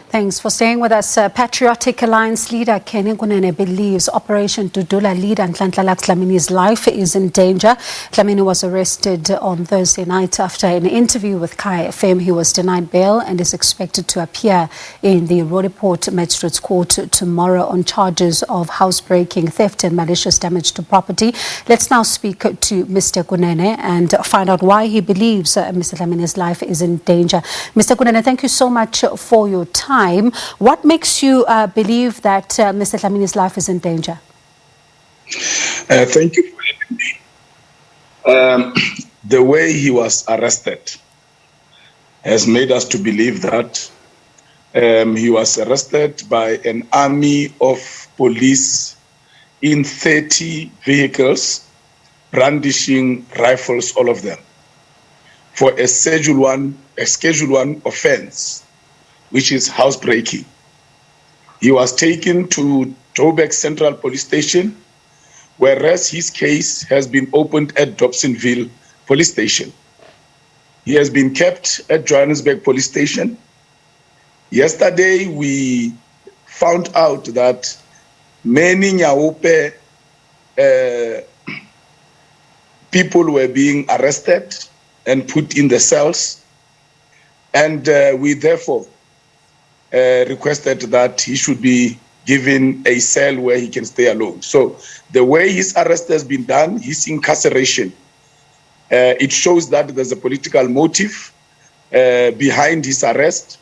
Thanks for staying with us. Patriotic Alliance leader Kenny Kunene believes Operation Dudula leader Nhlanhla Dlamini's life is in danger. Dlamini was arrested on Thursday night after an interview with Kai FM. He was denied bail and is expected to appear in the Roodepoort Magistrate's Court tomorrow on charges of housebreaking, theft and malicious damage to property. Let's now speak to Mr Kunene and find out why he believes Mr Dlamini's life is in danger. Mr Kunene, thank you so much for your time. What makes you believe that Mr Dlamini's life is in danger? Thank you for having me. The way he was arrested has made us to believe that he was arrested by an army of police in 30 vehicles, brandishing rifles, all of them, for a Schedule 1 offense, which is housebreaking. He was taken to Joburg Central Police Station, whereas his case has been opened at Dobsonville Police Station. He has been kept at Johannesburg Police Station. Yesterday, we found out that many Nyaope people were being arrested and put in the cells, and we therefore requested that he should be given a cell where he can stay alone. So the way his arrest has been done, his incarceration, it shows that there's a political motive behind his arrest.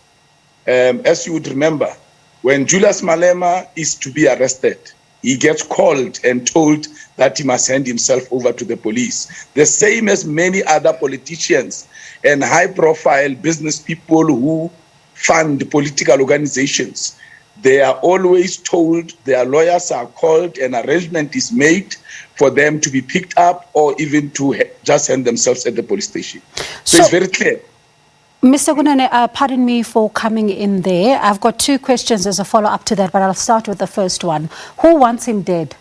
As you would remember, when Julius Malema is to be arrested, he gets called and told that he must hand himself over to the police. The same as many other politicians and high-profile business people who fund political organizations. They are always told, their lawyers are called, an arrangement is made for them to be picked up or even to just hand themselves at the police station. So it's very clear. Mr Kunene, pardon me for coming in there. I've got two questions as a follow-up to that, but I'll start with the first one. Who wants him dead?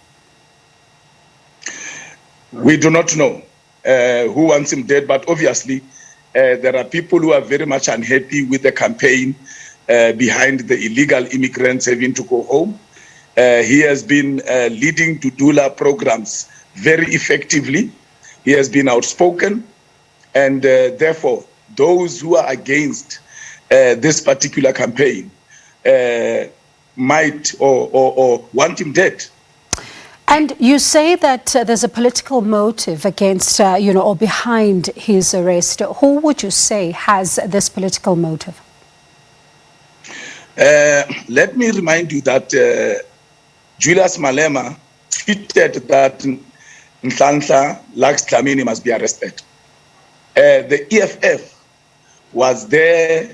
We do not know who wants him dead, but obviously there are people who are very much unhappy with the campaign behind the illegal immigrants having to go home. He has been leading Dudula programs very effectively. He has been outspoken, and therefore those who are against this particular campaign might or want him dead. And you say that there's a political motive against, or behind his arrest. Who would you say has this political motive? Let me remind you that Julius Malema tweeted that Nhlanhla Dlamini must be arrested. The EFF was there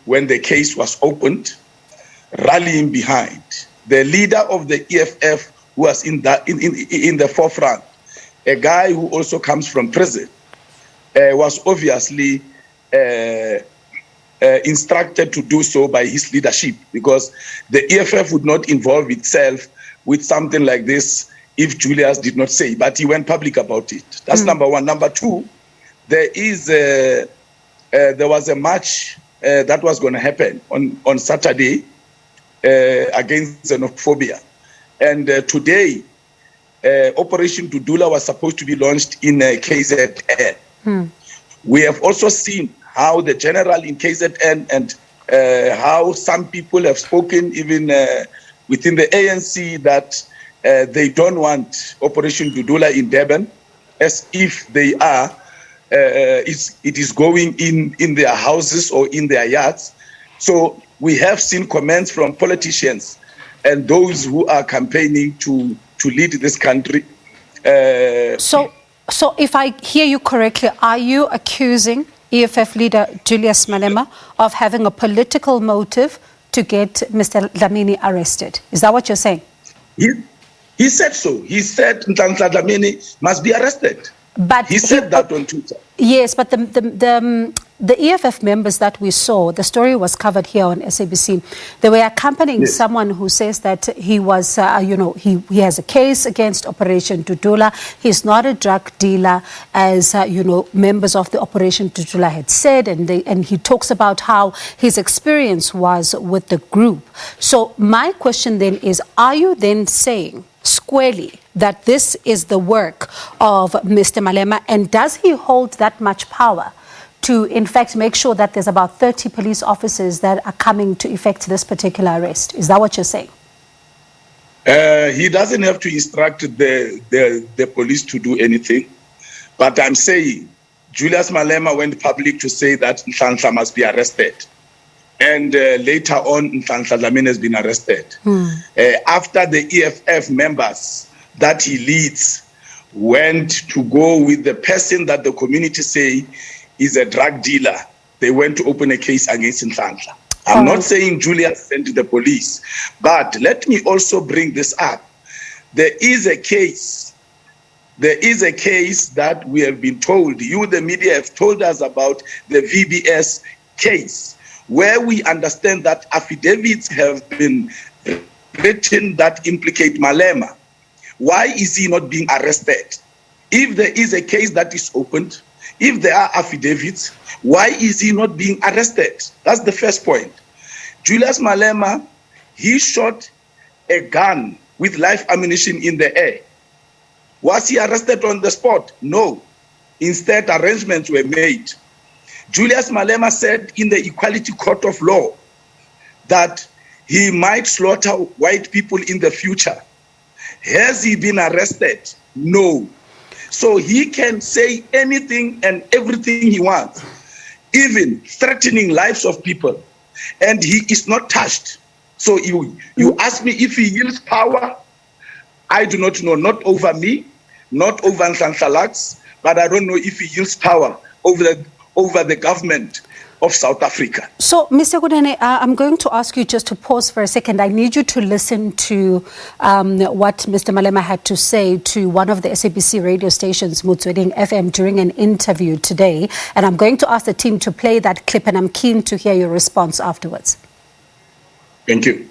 when the case was opened, rallying behind. The leader of the EFF was in the forefront, a guy who also comes from prison, was obviously instructed to do so by his leadership, because the EFF would not involve itself with something like this if Julius did not say, but he went public about it. That's number one. Number two, there was a march that was going to happen on Saturday against xenophobia. And today, Operation Dudula was supposed to be launched in KZN. We have also seen how the general in KZN and how some people have spoken even within the ANC that they don't want Operation Dudula in Durban, as if they are, it is going in their houses or in their yards. So we have seen comments from politicians and those who are campaigning to lead this country. So if I hear you correctly, are you accusing EFF leader Julius Malema of having a political motive to get Mr. Dlamini arrested? Is that what you're saying? He said so. He said Nhlanhla Dlamini must be arrested. But he said that on Twitter. Yes, but the the EFF members that we saw, the story was covered here on SABC. They were accompanying someone who says that he was, he has a case against Operation Dudula. He's not a drug dealer, as, members of the Operation Dudula had said. And he talks about how his experience was with the group. So my question then is, are you then saying squarely that this is the work of Mr. Malema, and does he hold that much power to, in fact, make sure that there's about 30 police officers that are coming to effect this particular arrest? Is that what you're saying? He doesn't have to instruct the police to do anything. But I'm saying Julius Malema went public to say that Nhlanhla must be arrested. And later on, Dlamini has been arrested. After the EFF members that he leads went to go with the person that the community say is a drug dealer, they went to open a case against Nhlanhla. I'm not saying Julius sent the police, but let me also bring this up. There is a case that we have been told, you, the media, have told us about the VBS case, where we understand that affidavits have been written that implicate Malema. Why is he not being arrested? If there is a case that is opened, if there are affidavits, why is he not being arrested? That's the first point. Julius Malema, he shot a gun with live ammunition in the air. Was he arrested on the spot? No. Instead, arrangements were made. Julius Malema said in the Equality Court of Law that he might slaughter white people in the future. Has he been arrested? No. So he can say anything and everything he wants, even threatening lives of people, and he is not touched. So you ask me if he yields power, I do not know, not over me, not over Nhlanhla, but I don't know if he yields power over the government of South Africa. So, Mr. Kunene, I'm going to ask you just to pause for a second. I need you to listen to what Mr. Malema had to say to one of the SABC radio stations, Motsweding FM, during an interview today. And I'm going to ask the team to play that clip, and I'm keen to hear your response afterwards. Thank you.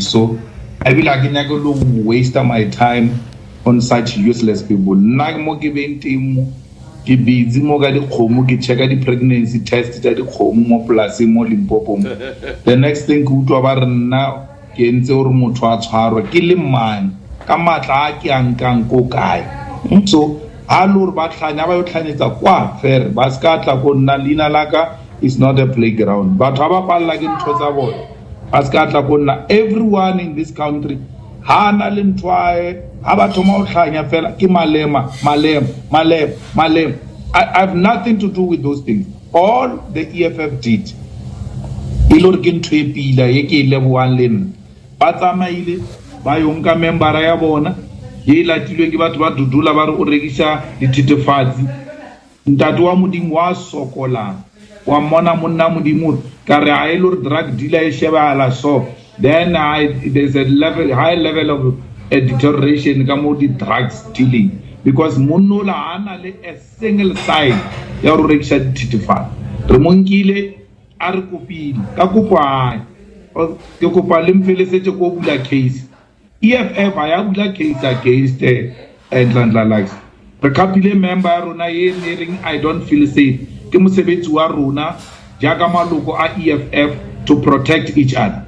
So, I will not waste my time on such useless people. Ke busy mo ga dikgomo ke checka di pregnancy test tsa dikgomo mo polase mo Limpopo. The next thing ke utlwa ba re nna ke ntse o re motho a tshwarwa ke le man ka matla a ke ankang ko kae. So ha lo re ba tlhanya ba yo tlhanyetsa kwa fair ba ska tla go nna lina laka is not a playground. Batho ba palla ke ntho tsa bona ba ska tla go nna. Everyone in this country ha na le ntwae ha ba thoma o tlhanya fela ke Malema. I have nothing to do with those things. All the EFF did ilor ke ntho e pila e ke le boang le nna ba tsamaile ba yo nka membera ya bona ye latilwe ke batho ba Dudula ba re o rekisa dithethefatsi ntate wa modimo wa sokola wa mona monna modimo ka re a ilor drug dealer e shebala so then there's a high level of deterioration ka mo di drugs dealing, because monola ana le a single side ya ro rekisa dithethefatsi re monkile a re kopile ka kopane ke kopa le mfelesetse go bula case EFF ya bula case against Nhlanhla. Re kapile member ya rona ye nearing I don't feel safe ke mosebetsi wa rona jaaka maloko a EFF to protect each other.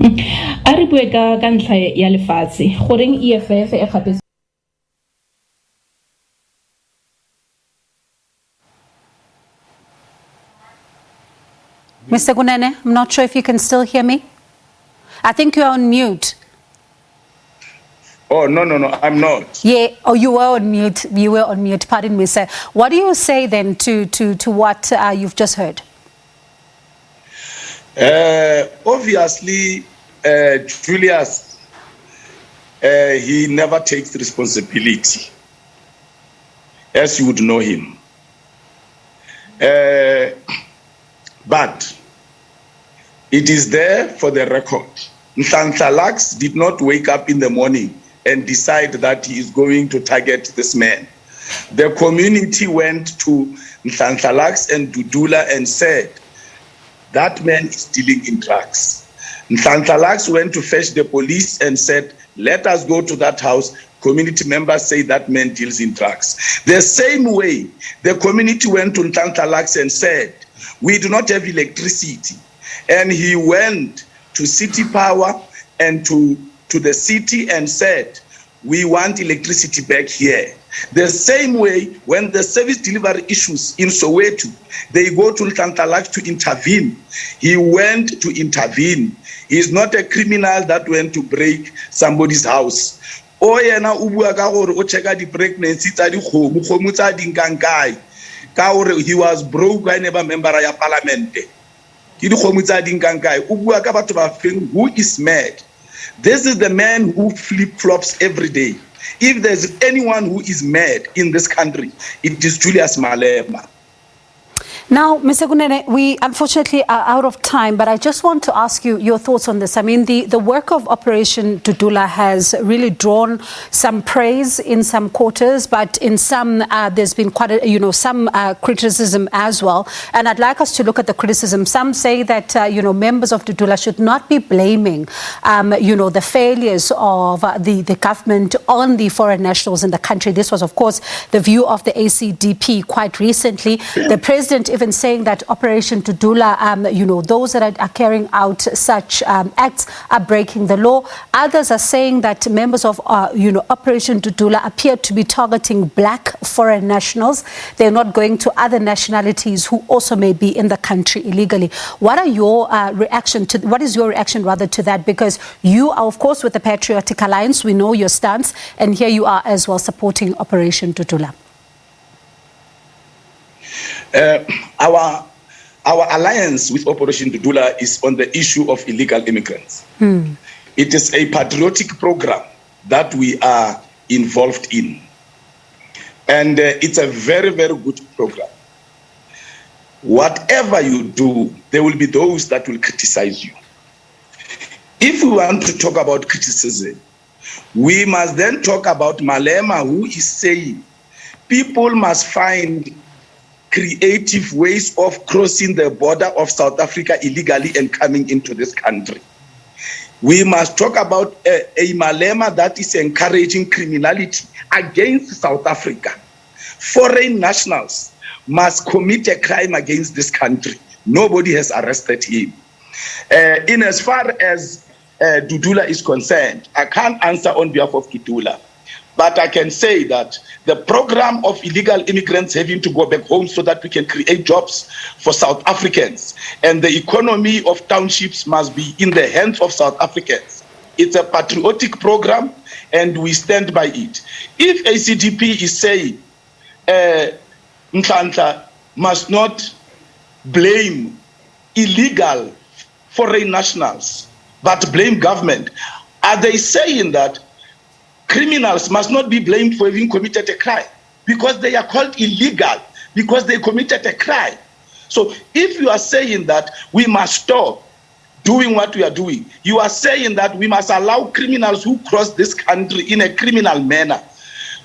A re bue ka ntlha ya lefatshe goreng EFF e gape. Mr. Kunene, I'm not sure if you can still hear me. I think you're on mute. Oh, no, I'm not. Yeah, oh, you were on mute. You were on mute, pardon me, sir. What do you say then to what you've just heard? Obviously, Julius, he never takes responsibility, as you would know him. But it is there for the record. Nhlanhla did not wake up in the morning and decide that he is going to target this man. The community went to Nhlanhla and Dudula and said, that man is dealing in drugs. Nhlanhla went to fetch the police and said, let us go to that house. Community members say that man deals in drugs. The same way, the community went to Nhlanhla and said, we do not have electricity. And he went to City Power and to the city and said, we want electricity back here. The same way, when the service delivery issues in Soweto, they go to Nhlanhla to intervene. He went to intervene. He's not a criminal that went to break somebody's house. O yena o bua ka gore o checka di pregnancy tsa di khomo tsa dinkang kae ka gore he was broke I never member ya parliament ke di khomo tsa dinkang kae o bua ka batho ba feng who is mad. This is the man who flip-flops every day. If there's anyone who is mad in this country, it is Julius Malema. Now, Mr. Kunene, we unfortunately are out of time, but I just want to ask you your thoughts on this. I mean, the work of Operation Dudula has really drawn some praise in some quarters, but in some there's been quite a, some criticism as well. And I'd like us to look at the criticism. Some say that members of Dudula should not be blaming the failures of the government on the foreign nationals in the country. This was, of course, the view of the ACDP quite recently. The president even saying that Operation Dudula, those that are carrying out such acts are breaking the law. Others are saying that members of, Operation Dudula appear to be targeting black foreign nationals. They're not going to other nationalities who also may be in the country illegally. What is your reaction to that? Because you are, of course, with the Patriotic Alliance. We know your stance, and here you are as well supporting Operation Dudula. Our alliance with Operation Dudula is on the issue of illegal immigrants. It is a patriotic program that we are involved in. And it's a very, very good program. Whatever you do, there will be those that will criticize you. If we want to talk about criticism, we must then talk about Malema, who is saying people must find creative ways of crossing the border of South Africa illegally and coming into this country. We must talk about a Malema that is encouraging criminality against South Africa. Foreign nationals must commit a crime against this country. Nobody has arrested him. In as far as Dudula is concerned, I can't answer on behalf of Dudula. But I can say that the program of illegal immigrants having to go back home so that we can create jobs for South Africans and the economy of townships must be in the hands of South Africans. It's a patriotic program and we stand by it. If ACDP is saying Nhlanhla must not blame illegal foreign nationals but blame government, are they saying that criminals must not be blamed for having committed a crime because they are called illegal because they committed a crime? So if you are saying that we must stop doing what we are doing, you are saying that we must allow criminals who cross this country in a criminal manner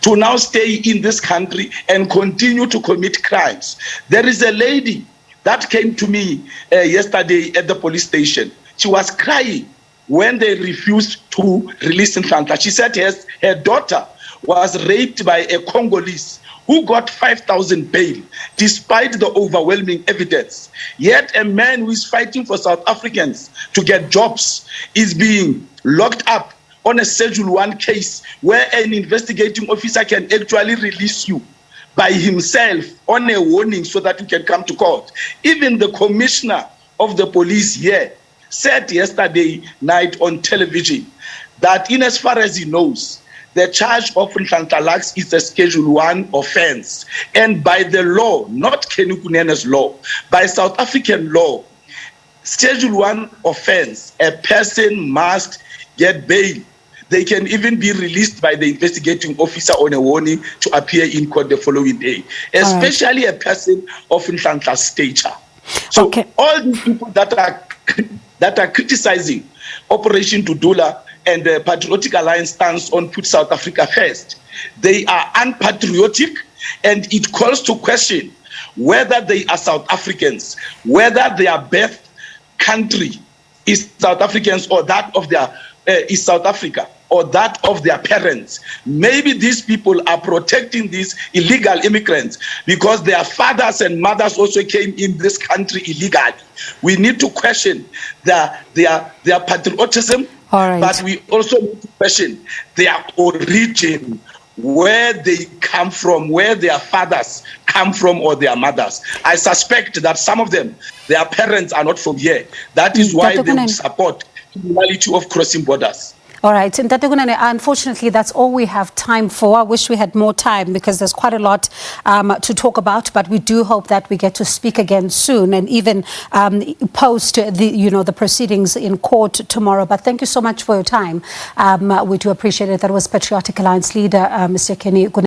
to now stay in this country and continue to commit crimes. There is a lady that came to me yesterday at the police station. She was crying when they refused to release Nhlanhla. She said her daughter was raped by a Congolese who got 5,000 bail despite the overwhelming evidence. Yet a man who is fighting for South Africans to get jobs is being locked up on a Schedule 1 case where an investigating officer can actually release you by himself on a warning so that you can come to court. Even the commissioner of the police here said yesterday night on television that in as far as he knows, the charge of Nhlanhla is a Schedule 1 offense. And by the law, not Kenny Kunene's law, by South African law, Schedule 1 offense, a person must get bail. They can even be released by the investigating officer on a warning to appear in court the following day, especially a person of Nhlanhla's stature. So all these people that are criticizing Operation Dudula and the Patriotic Alliance stance on put South Africa first, they are unpatriotic And it calls to question whether they are South Africans, whether their birth country is South Africans or that of their is South Africa or that of their parents. Maybe these people are protecting these illegal immigrants because their fathers and mothers also came in this country illegally. We need to question their patriotism, but we also need to question their origin, where they come from, where their fathers come from or their mothers. I suspect that some of them, their parents are not from here. That is why they would support the reality of crossing borders. All right. And Mr Kunene, unfortunately, that's all we have time for. I wish we had more time because there's quite a lot to talk about, but we do hope that we get to speak again soon and even post the proceedings in court tomorrow. But thank you so much for your time. We do appreciate it. That was Patriotic Alliance leader, Mr. Kenny Kunene.